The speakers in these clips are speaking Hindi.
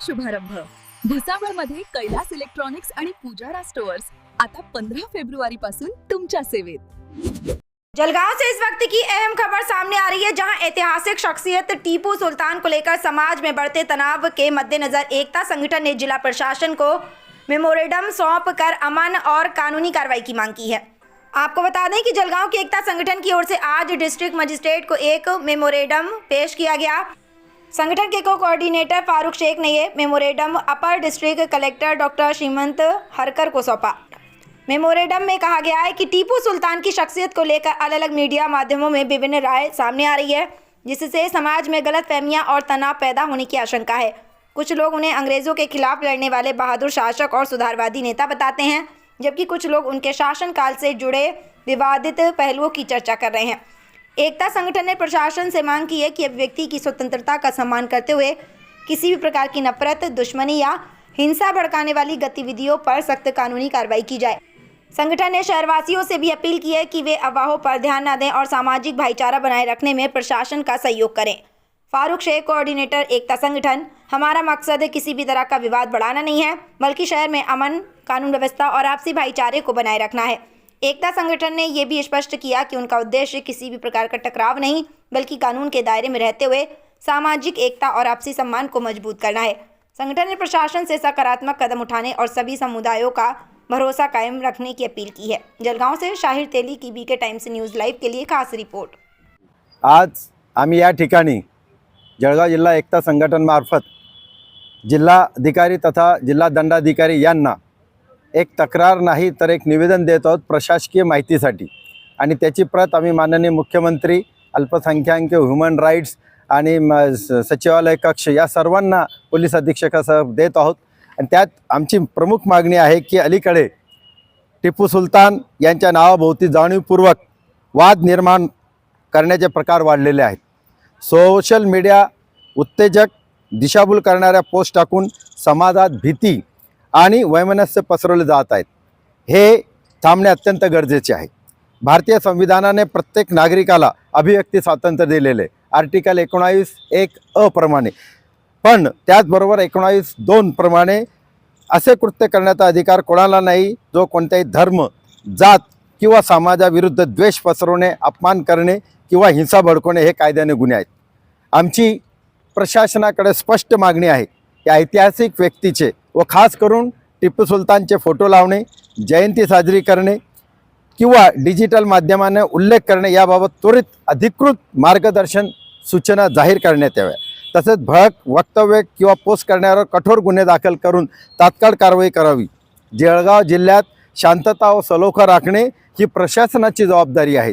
शुभारंभ भुसावळमध्ये कैलास इलेक्ट्रॉनिक्स आणि पुजारा स्टोअर्स आता 15 फेब्रुवारी पासून तुमच्या सेवेत। जलगांव से इस वक्त की अहम खबर सामने आ रही है, जहां ऐतिहासिक शख्सियत टीपू सुल्तान को लेकर समाज में बढ़ते तनाव के मद्देनजर एकता संगठन ने जिला प्रशासन को मेमोरेंडम सौंप कर अमन और कानूनी कार्रवाई की मांग की है। आपको बता दें कि जलगांव की एकता संगठन की ओर से आज डिस्ट्रिक्ट मजिस्ट्रेट को एक मेमोरेंडम पेश किया गया। संगठन के को कोऑर्डिनेटर फारूक शेख ने ये मेमोरेंडम अपर डिस्ट्रिक्ट कलेक्टर डॉक्टर श्रीमंत हरकर को सौंपा। मेमोरेंडम में कहा गया है कि टीपू सुल्तान की शख्सियत को लेकर अलग अलग मीडिया माध्यमों में विभिन्न राय सामने आ रही है, जिससे समाज में गलतफहमियां और तनाव पैदा होने की आशंका है। कुछ लोग उन्हें अंग्रेजों के खिलाफ लड़ने वाले बहादुर शासक और सुधारवादी नेता बताते हैं, जबकि कुछ लोग उनके शासनकाल से जुड़े विवादित पहलुओं की चर्चा कर रहे हैं। एकता संगठन ने प्रशासन से मांग की है कि व्यक्ति की स्वतंत्रता का सम्मान करते हुए किसी भी प्रकार की नफरत, दुश्मनी या हिंसा भड़काने वाली गतिविधियों पर सख्त कानूनी कार्रवाई की जाए। संगठन ने शहरवासियों से भी अपील की है कि वे अफवाहों पर ध्यान न दें और सामाजिक भाईचारा बनाए रखने में प्रशासन का सहयोग करें। फारूक शेख, कोऑर्डिनेटर, एकता संगठन। हमारा मकसद किसी भी तरह का विवाद बढ़ाना नहीं है, बल्कि शहर में अमन, कानून व्यवस्था और आपसी भाईचारे को बनाए रखना है। एकता संगठन ने यह भी स्पष्ट किया कि उनका उद्देश्य किसी भी प्रकार का टकराव नहीं, बल्कि कानून के दायरे में रहते हुए सामाजिक एकता और आपसी सम्मान को मजबूत करना है। संगठन ने प्रशासन से सकारात्मक कदम उठाने और सभी समुदायों का भरोसा कायम रखने की अपील की है। जलगांव से शाहिर तेली की बीके टाइम्स न्यूज़ लाइव के लिए खास रिपोर्ट। आज आम्ही या ठिकाणी जळगाव जिल्हा एकता संघटनमार्फत जिल्हाधिकारी तथा जिल्हा दंडाधिकारी यांना एक तक्रार नाही तर एक निवेदन देत आहोत प्रशासकीय माहितीसाठी, आणि त्याची प्रत आम्ही माननीय मुख्यमंत्री, अल्पसंख्याक, ह्युमन राईट्स आणि सचिवालय कक्ष या सर्वांना पोलीस अधीक्षकासह देत आहोत। आणि त्यात आमची प्रमुख मागणी आहे की अलीकडे टिपू सुलतान यांच्या नावाभोवती जाणीवपूर्वक वाद निर्माण करण्याचे प्रकार वाढलेले आहेत। सोशल मीडिया उत्तेजक, दिशाभूल करणाऱ्या पोस्ट टाकून समाजात भीती आणि वैमनस्य पसरवले जात आहेत। हे थांबणे अत्यंत गरजेचे आहे। भारतीय संविधानाने प्रत्येक नागरिकाला अभिव्यक्ती स्वातंत्र्य दिलेले आर्टिकल 19(1) प्रमाणे, पण त्याचबरोबर 19(2) प्रमाणे असे कृत्य करण्याचा अधिकार कोणाला नाही जो कोणत्याही धर्म, जात किंवा समाजाविरुद्ध द्वेष पसरवणे, अपमान करणे किंवा हिंसा भडकवणे हे कायद्याने गुन्हे आहेत। आमची प्रशासनाकडे स्पष्ट मागणी आहे की ऐतिहासिक व्यक्तीचे व खास करून टिपू सुलतानचे फोटो लावणे, जयंती साजरी करणे किंवा डिजिटल माध्यमाने उल्लेख करणे याबाबत त्वरित अधिकृत मार्गदर्शन सूचना जाहीर करण्यात याव्या। तसेच भडक वक्तव्य किंवा पोस्ट करण्यावर कठोर गुन्हे दाखल करून तात्काळ कारवाई करावी। जळगाव जिल्ह्यात शांतता व सलोखा राखणे ही प्रशासनाची जबाबदारी आहे।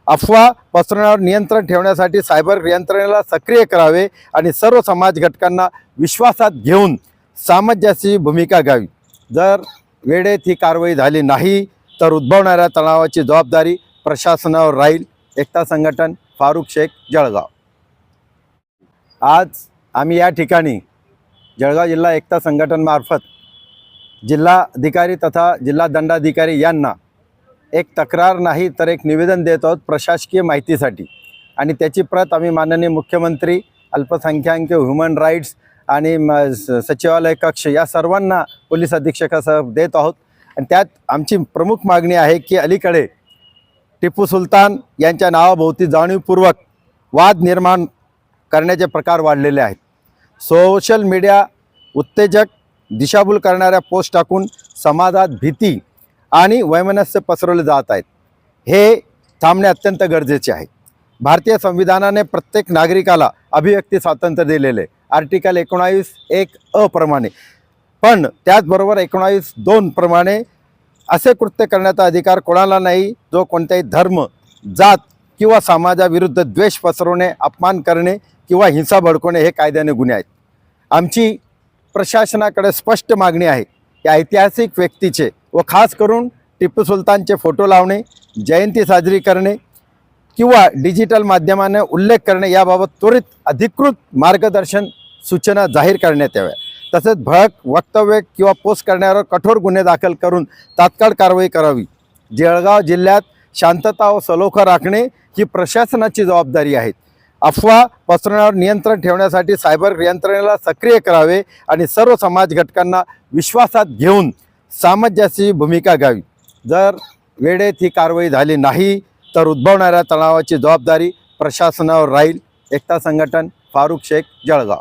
अफवा पसरवण्यावर नियंत्रण ठेवण्यासाठी सायबर यंत्रणेला सक्रिय करावे आणि सर्व समाज घटकांना विश्वासात घेऊन सामंजस्याची भूमिका घ्यावी। जर वेळेत ही कारवाई झाली नाही तर उद्भवणाऱ्या तणावाची जबाबदारी प्रशासनावर राहील। एकता संघटन, फारूक शेख, जळगाव। आज आम्ही या ठिकाणी जळगाव जिल्हा एकता संघटनमार्फत जिल्हाधिकारी तथा जिल्हा दंडाधिकारी यांना एक तक्रार नाही तर एक निवेदन देत आहोत प्रशासकीय माहितीसाठी, आणि त्याची प्रत आम्ही माननीय मुख्यमंत्री, अल्पसंख्याक, ह्युमन राईट्स आणि सचिवालय कक्ष या सर्वांना पोलीस अधीक्षकासह देत आहोत। आणि त्यात आमची प्रमुख मागणी आहे की अलीकडे टिपू सुलतान यांच्या नावाभोवती जाणीवपूर्वक वाद निर्माण करण्याचे प्रकार वाढलेले आहेत। सोशल मीडिया उत्तेजक, दिशाभूल करणाऱ्या पोस्ट टाकून समाजात भीती आणि वैमनस्य पसरवले जात आहेत। हे थांबणे अत्यंत गरजेचे आहे। भारतीय संविधानाने प्रत्येक नागरिकाला अभिव्यक्ती स्वातंत्र्य दिलेले आर्टिकल 19(1) प्रमाणे, पण त्याचबरोबर 19(2) प्रमाणे असे कृत्य करण्याचा अधिकार कोणाला नाही जो कोणत्याही धर्म, जात किंवा समाजाविरुद्ध द्वेष पसरवणे, अपमान करणे किंवा हिंसा भडकवणे हे कायद्याने गुन्हे आहेत। आमची प्रशासनाकडे स्पष्ट मागणी आहे की ऐतिहासिक व्यक्तीचे व खास करून टिपू सुलतानचे फोटो लावणे, जयंती साजरी करणे किंवा डिजिटल माध्यमाने उल्लेख करणे याबाबत त्वरित अधिकृत मार्गदर्शन सूचना जाहीर करण्यात याव्या। तसेच भडक वक्तव्य किंवा पोस्ट करण्यावर कठोर गुन्हे दाखल करून तात्काळ कारवाई करावी। जळगाव जिल्ह्यात शांतता व सलोखा राखणे ही प्रशासनाची जबाबदारी आहे। अफवा पसरवण्यावर नियंत्रण ठेवण्यासाठी सायबर यंत्रणेला सक्रिय करावे आणि सर्व समाज घटकांना विश्वासात घेऊन सामंजस्याची भूमिका घ्यावी. जर वेळेत ही कारवाई झाली नाही तर उद्भवणाऱ्या तणावाची जबाबदारी प्रशासनावर राहील. एकता संघटन, फारूक शेख, जळगाव.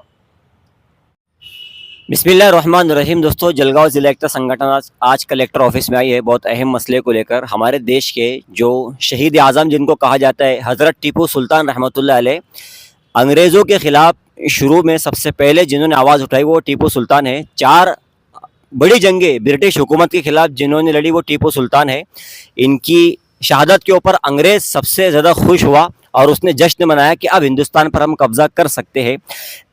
बिस्मिल्लाहिर्रहमानिर्रहीम. दोस्तों, जलगांव ज़िला एकता संगठन आज कलेक्टर ऑफिस में आई है बहुत अहम मसले को लेकर. हमारे देश के जो शहीद आज़म जिनको कहा जाता है हज़रत टीपू सुल्तान रहमतुल्लाह अलैह, अंग्रेज़ों के ख़िलाफ़ शुरू में सबसे पहले जिन्होंने आवाज़ उठाई वो टीपू सुल्तान है. 4 बड़ी जंगें ब्रिटिश हुकूमत के ख़िलाफ़ जिन्होंने लड़ी वो टीपू सुल्तान है. इनकी शहादत के ऊपर अंग्रेज़ सबसे ज़्यादा खुश हुआ और उसने जश्न मनाया कि अब हिंदुस्तान पर हम कब्ज़ा कर सकते हैं.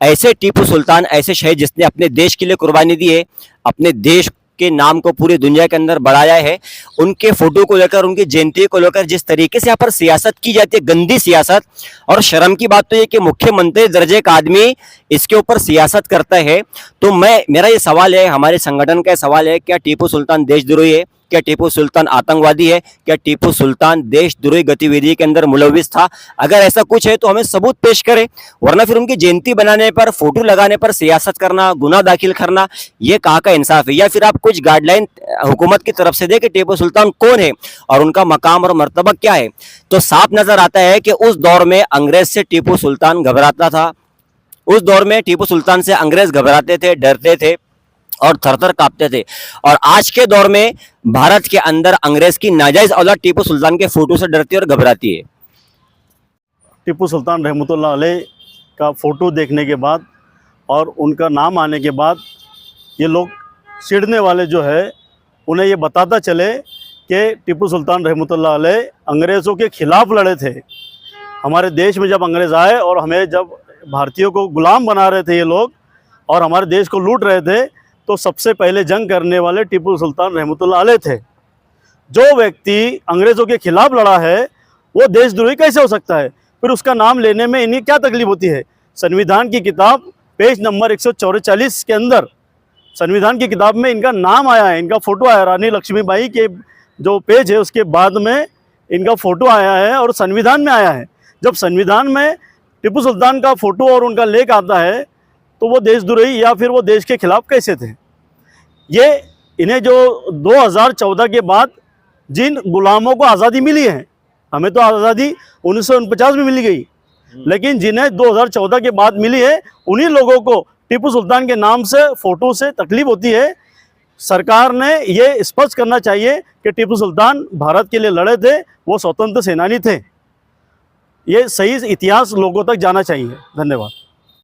ऐसे टीपू सुल्तान, ऐसे शहीद जिसने अपने देश के लिए कुर्बानी दी है, अपने देश के नाम को पूरी दुनिया के अंदर बढ़ाया है, उनके फोटो को लेकर, उनकी जयंती को लेकर जिस तरीके से यहाँ पर सियासत की जाती है, गंदी सियासत. और शर्म की बात तो ये कि मुख्यमंत्री दर्जे का आदमी इसके ऊपर सियासत करता है. तो मेरा ये सवाल है, हमारे संगठन का सवाल है, क्या टीपू सुल्तान देशद्रोही है? क्या टीपू सुल्तान आतंकवादी है? क्या टीपू सुल्तान देशद्रोही गतिविधि के अंदर मुलविस था? अगर ऐसा कुछ है तो हमें सबूत पेश करें, वरना फिर उनकी जयंती बनाने पर, फोटो लगाने पर सियासत करना, गुनाह दाखिल करना, ये कहाँ का इंसाफ है? या फिर आप कुछ गाइडलाइन हुकूमत की तरफ से दें कि टीपू सुल्तान कौन है और उनका मकाम और मर्तबा क्या है. तो साफ नजर आता है कि उस दौर में अंग्रेज से टीपू सुल्तान घबराता था. उस दौर में टीपू सुल्तान से अंग्रेज घबराते थे, डरते थे और थरथर कांपते थे. और आज के दौर में भारत के अंदर अंग्रेज की नाजायज औलाद टीपू सुल्तान के फोटो से डरती है और घबराती है. टीपू सुल्तान रहमतुल्लाह अलैह का फ़ोटो देखने के बाद और उनका नाम आने के बाद ये लोग चिढ़ने वाले जो है उन्हें ये बताता चले कि टीपू सुल्तान रहमतुल्लाह अलैह अंग्रेज़ों के ख़िलाफ़ लड़े थे. हमारे देश में जब अंग्रेज़ आए और हमें जब भारतीयों को गुलाम बना रहे थे ये लोग और हमारे देश को लूट रहे थे, तो सबसे पहले जंग करने वाले टीपू सुल्तान रहमतुल्लाह अलैह थे. जो व्यक्ति अंग्रेज़ों के ख़िलाफ़ लड़ा है वो देशद्रोही कैसे हो सकता है? फिर उसका नाम लेने में इन्हें क्या तकलीफ होती है? संविधान की किताब पेज नंबर 144 के अंदर, संविधान की किताब में इनका नाम आया है, इनका फ़ोटो आया. रानी लक्ष्मीबाई के जो पेज है उसके बाद में इनका फ़ोटो आया है और संविधान में आया है. जब संविधान में टीपू सुल्तान का फ़ोटो और उनका लेख आता है तो वो देशद्रोही या फिर वो देश के खिलाफ कैसे थे? ये इन्हें जो 2014 के बाद जिन गुलामों को आज़ादी मिली है, हमें तो आज़ादी 1949 में मिली गई, लेकिन जिन्हें 2014 के बाद मिली है उन्हीं लोगों को टीपू सुल्तान के नाम से, फ़ोटो से तकलीफ होती है. सरकार ने ये स्पष्ट करना चाहिए कि टीपू सुल्तान भारत के लिए लड़े थे, वो स्वतंत्र सेनानी थे. ये सही इतिहास लोगों तक जाना चाहिए. धन्यवाद.